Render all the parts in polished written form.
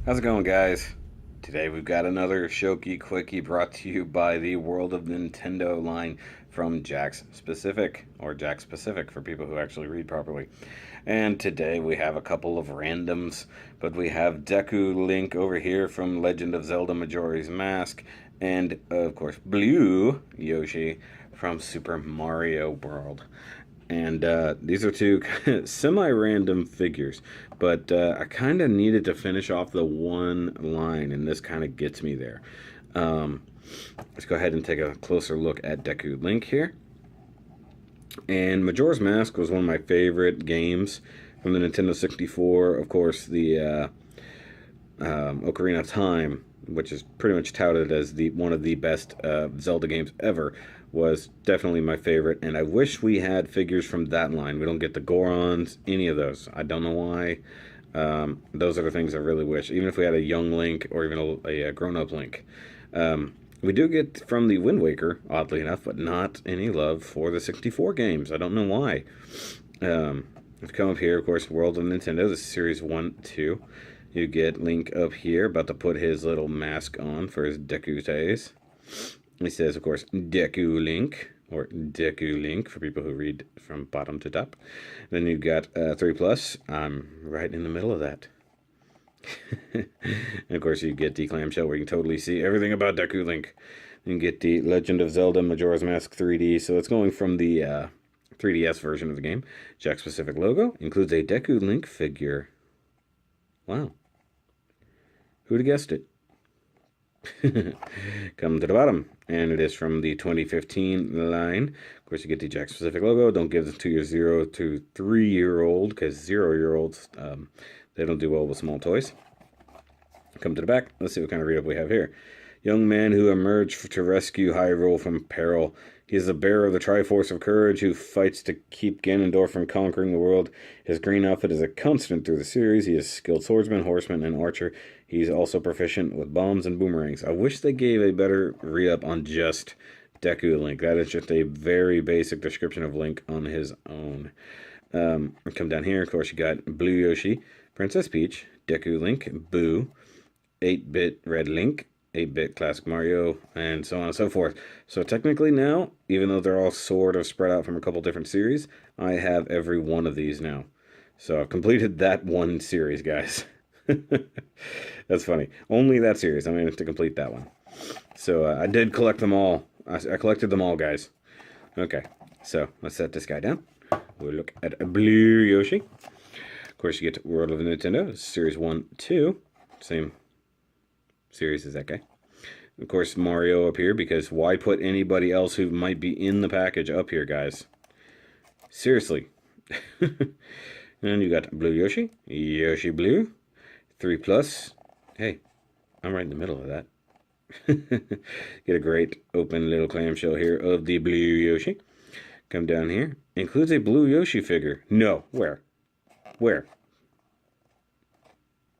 How's it going, guys? Today we've got another Shoky Quickie brought to you by the World of Nintendo line from Jakks Specific, or Jakks Specific for people who actually read properly. And today we have a couple of randoms, but we have Deku Link over here from Legend of Zelda Majora's Mask, and of course Blue Yoshi from Super Mario World. And these are two semi-random figures, but I kind of needed to finish off the one line, and this kind of gets me there. Let's go ahead and take a closer look at Deku Link here. And Majora's Mask was one of my favorite games from the Nintendo 64. Of course, the Ocarina of Time, which is pretty much touted as one of the best Zelda games ever, was definitely my favorite, and I wish we had figures from that line. We don't get the Gorons, any of those. I don't know why. Those are the things I really wish. Even if we had a young Link or even a grown-up Link. We do get from the Wind Waker, oddly enough, but not any love for the 64 games. I don't know why. Let's come up here, of course, World of Nintendo. This is Series 1, 2. You get Link up here, about to put his little mask on for his Deku days. He says, of course, Deku Link, or Deku Link for people who read from bottom to top. Then you've got 3 Plus. I'm right in the middle of that. And of course, you get the clamshell where you can totally see everything about Deku Link. You get the Legend of Zelda Majora's Mask 3D. So it's going from the 3DS version of the game. Jakks Specific logo includes a Deku Link figure. Wow. Who'd have guessed it? Come to the bottom, and it is from the 2015 line. Of course, you get the Jakks Specific logo. Don't give this to your 0 to 3-year-old, because 0-year-olds, they don't do well with small toys. Come to the back. Let's see what kind of read-up we have here. Young man who emerged to rescue Hyrule from peril. He is the bearer of the Triforce of Courage who fights to keep Ganondorf from conquering the world. His green outfit is a constant through the series. He is a skilled swordsman, horseman, and archer. He's also proficient with bombs and boomerangs. I wish they gave a better re-up on just Deku Link. That is just a very basic description of Link on his own. Come down here, of course, you got Blue Yoshi, Princess Peach, Deku Link, Boo, 8-bit Red Link, 8-bit Classic Mario, and so on and so forth. So technically now, even though they're all sort of spread out from a couple different series, I have every one of these now. So I've completed that one series, guys. That's funny. Only that series. I managed to complete that one. So I did collect them all. I collected them all, guys. Okay, so let's set this guy down. We'll look at Blue Yoshi. Of course, you get World of Nintendo, Series 1, 2. Same series as that guy. Of course, Mario up here, because why put anybody else who might be in the package up here, guys? Seriously. And you got Blue Yoshi, Yoshi Blue, 3 Plus. Hey, I'm right in the middle of that. Get a great open little clamshell here of the Blue Yoshi. Come down here. Includes a Blue Yoshi figure. No, where? Where?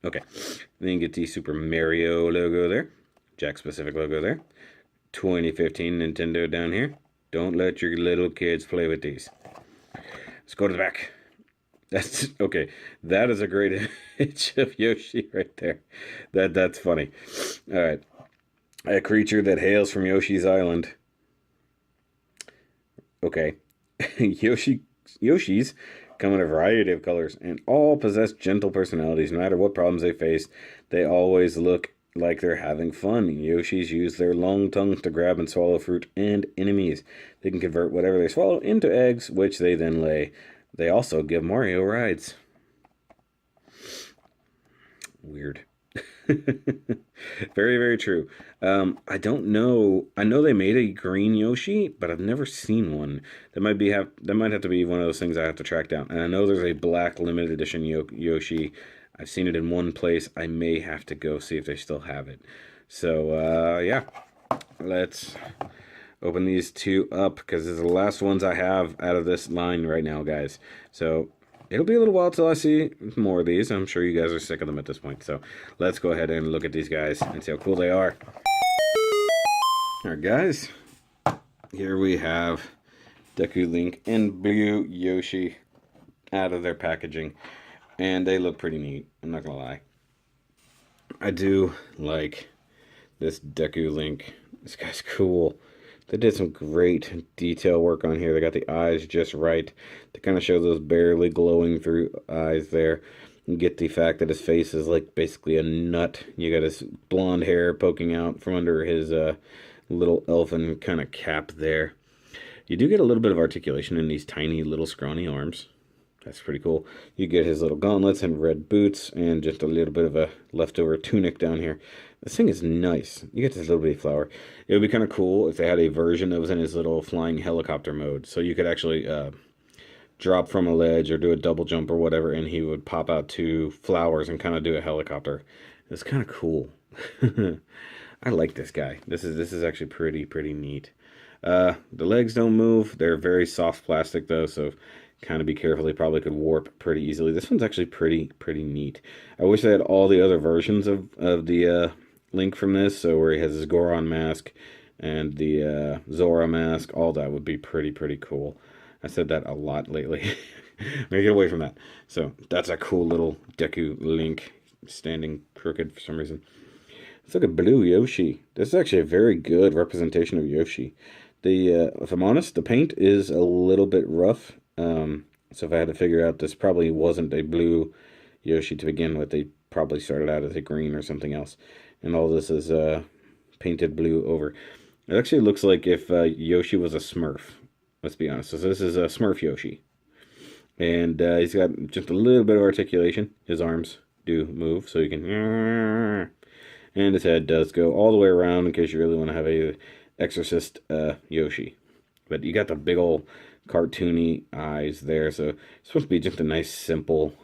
Okay. Then you get the Super Mario logo there. Jakks Specific logo there. 2015 Nintendo down here. Don't let your little kids play with these. Let's go to the back. That's okay. That is a great image of Yoshi right there. That's funny. All right. A creature that hails from Yoshi's Island. Okay. Yoshis come in a variety of colors and all possess gentle personalities. No matter what problems they face, they always look like they're having fun. Yoshis use their long tongues to grab and swallow fruit and enemies. They can convert whatever they swallow into eggs, which they then lay. They also give Mario rides. Weird. Very, very true. I don't know. I know they made a green Yoshi, but I've never seen one. That might have to be one of those things I have to track down. And I know there's a black limited edition Yoshi. I've seen it in one place. I may have to go see if they still have it. So yeah, let's open these two up because these are the last ones I have out of this line right now, guys. So it'll be a little while till I see more of these. I'm sure you guys are sick of them at this point. So let's go ahead and look at these guys and see how cool they are. Alright, guys. Here we have Deku Link and Blue Yoshi out of their packaging. And they look pretty neat, I'm not gonna lie. I do like this Deku Link. This guy's cool. They did some great detail work on here. They got the eyes just right to kind of show those barely glowing through eyes there. You get the fact that his face is like basically a nut. You got his blonde hair poking out from under his little elfin kind of cap there. You do get a little bit of articulation in these tiny little scrawny arms. That's pretty cool. You get his little gauntlets and red boots and just a little bit of a leftover tunic down here. This thing is nice. You get this little bitty flower. It would be kind of cool if they had a version that was in his little flying helicopter mode. So you could actually drop from a ledge or do a double jump or whatever, and he would pop out two flowers and kind of do a helicopter. It's kind of cool. I like this guy. This is actually pretty neat. The legs don't move. They're very soft plastic though, so kind of be careful. They probably could warp pretty easily. This one's actually pretty neat. I wish they had all the other versions of the Link from this, so where he has his Goron mask and the Zora mask. All that would be pretty cool. I said that a lot lately. I'm gonna get away from that. So that's a cool little Deku Link standing crooked for some reason. Let's look at Blue Yoshi. This is actually a very good representation of Yoshi. If I'm honest, the paint is a little bit rough. So if I had to figure out, this probably wasn't a blue Yoshi to begin with. They probably started out as a green or something else. And all this is painted blue over. It actually looks like if Yoshi was a Smurf. Let's be honest. So this is a Smurf Yoshi. And he's got just a little bit of articulation. His arms do move, so you can... And his head does go all the way around in case you really want to have a Exorcist Yoshi. But you got the big old cartoony eyes there, so it's supposed to be just a nice, simple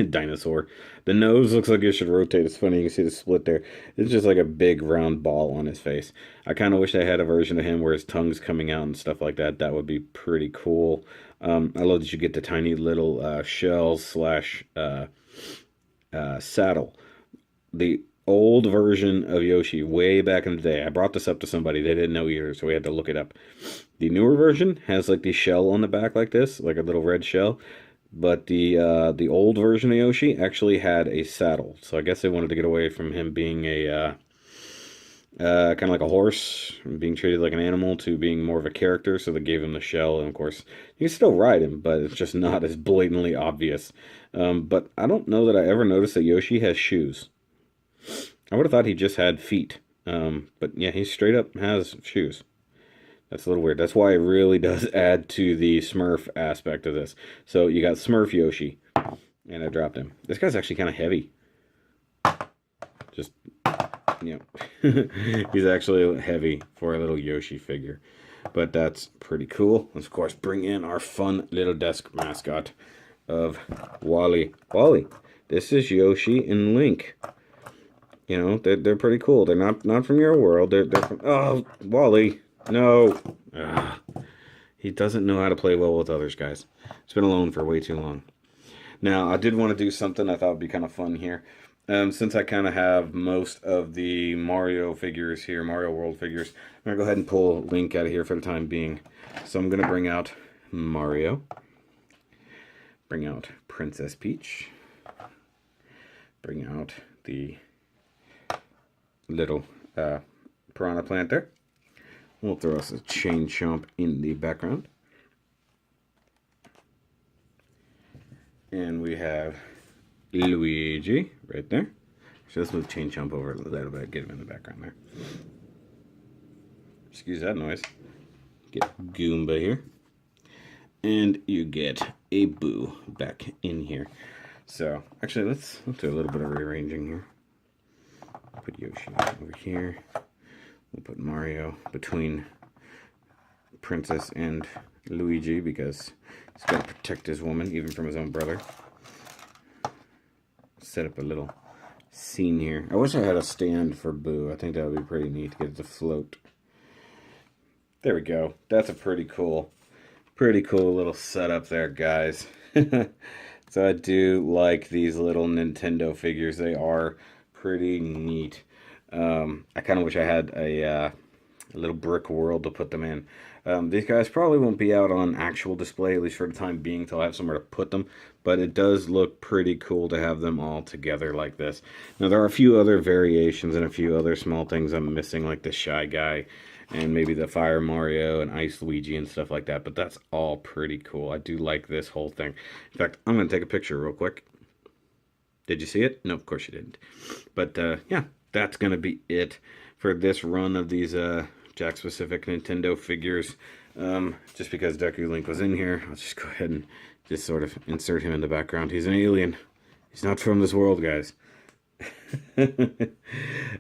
dinosaur. The nose looks like it should rotate. It's funny, you can see the split there. It's just like a big round ball on his face. I kind of wish I had a version of him where his tongue's coming out and stuff like that. That would be pretty cool. I love that you get the tiny little shell slash saddle. The old version of Yoshi, way back in the day, I brought this up to somebody, they didn't know either, so we had to look it up. The newer version has like the shell on the back like this, like a little red shell, but the old version of Yoshi actually had a saddle, so I guess they wanted to get away from him being a kind of like a horse, being treated like an animal, to being more of a character, so they gave him the shell, and of course, you can still ride him, but it's just not as blatantly obvious. But I don't know that I ever noticed that Yoshi has shoes. I would have thought he just had feet. But yeah, he straight up has shoes. That's a little weird. That's why it really does add to the Smurf aspect of this. So you got Smurf Yoshi. And I dropped him. This guy's actually kind of heavy. Just, you know. He's actually heavy for a little Yoshi figure. But that's pretty cool. Let's, of course, bring in our fun little desk mascot of Wally. Wally, this is Yoshi and Link. You know, they're pretty cool. They're not from your world. They're from... Oh, Wally. No. He doesn't know how to play well with others, guys. He's been alone for way too long. Now, I did want to do something I thought would be kind of fun here. Since I kind of have most of the Mario figures here, Mario World figures, I'm going to go ahead and pull Link out of here for the time being. So I'm going to bring out Mario. Bring out Princess Peach. Bring out the little piranha plant there. We'll throw us a chain chomp in the background. And we have Luigi right there. So let's move chain chomp over a little bit, get him in the background there. Excuse that noise. Get Goomba here. And you get a Boo back in here. So actually let's do a little bit of rearranging here. Put Yoshi over here. We'll put Mario between Princess and Luigi because he's got to protect his woman even from his own brother. Set up a little scene here. I wish I had a stand for Boo. I think that would be pretty neat to get it to float. There we go. That's a pretty cool little setup there, guys. So I do like these little Nintendo figures. They are pretty neat. I kind of wish I had a little brick world to put them in. These guys probably won't be out on actual display, at least for the time being, till I have somewhere to put them. But it does look pretty cool to have them all together like this. Now, there are a few other variations and a few other small things I'm missing, like the Shy Guy and maybe the Fire Mario and Ice Luigi and stuff like that. But that's all pretty cool. I do like this whole thing. In fact, I'm going to take a picture real quick. Did you see it? No, of course you didn't. But yeah, that's going to be it for this run of these Jakks specific Nintendo figures. Just because Deku Link was in here, I'll just go ahead and just sort of insert him in the background. He's an alien. He's not from this world, guys. I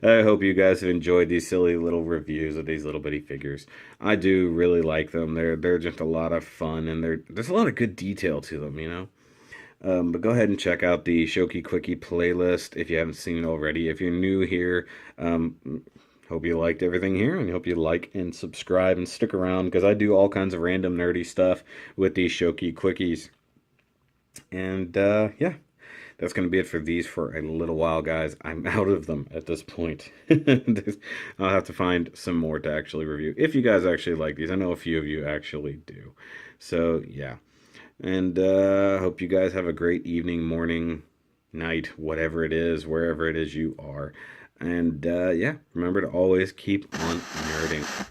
hope you guys have enjoyed these silly little reviews of these little bitty figures. I do really like them. They're just a lot of fun, and there's a lot of good detail to them, you know. But go ahead and check out the Shoky Quickie playlist if you haven't seen it already. If you're new here, hope you liked everything here, and hope you like and subscribe and stick around, because I do all kinds of random nerdy stuff with these Shoky Quickies. And yeah, that's going to be it for these for a little while, guys. I'm out of them at this point. I'll have to find some more to actually review, if you guys actually like these. I know a few of you actually do. So yeah. And hope you guys have a great evening, morning, night, whatever it is, wherever it is you are. And yeah, remember to always keep on nerding.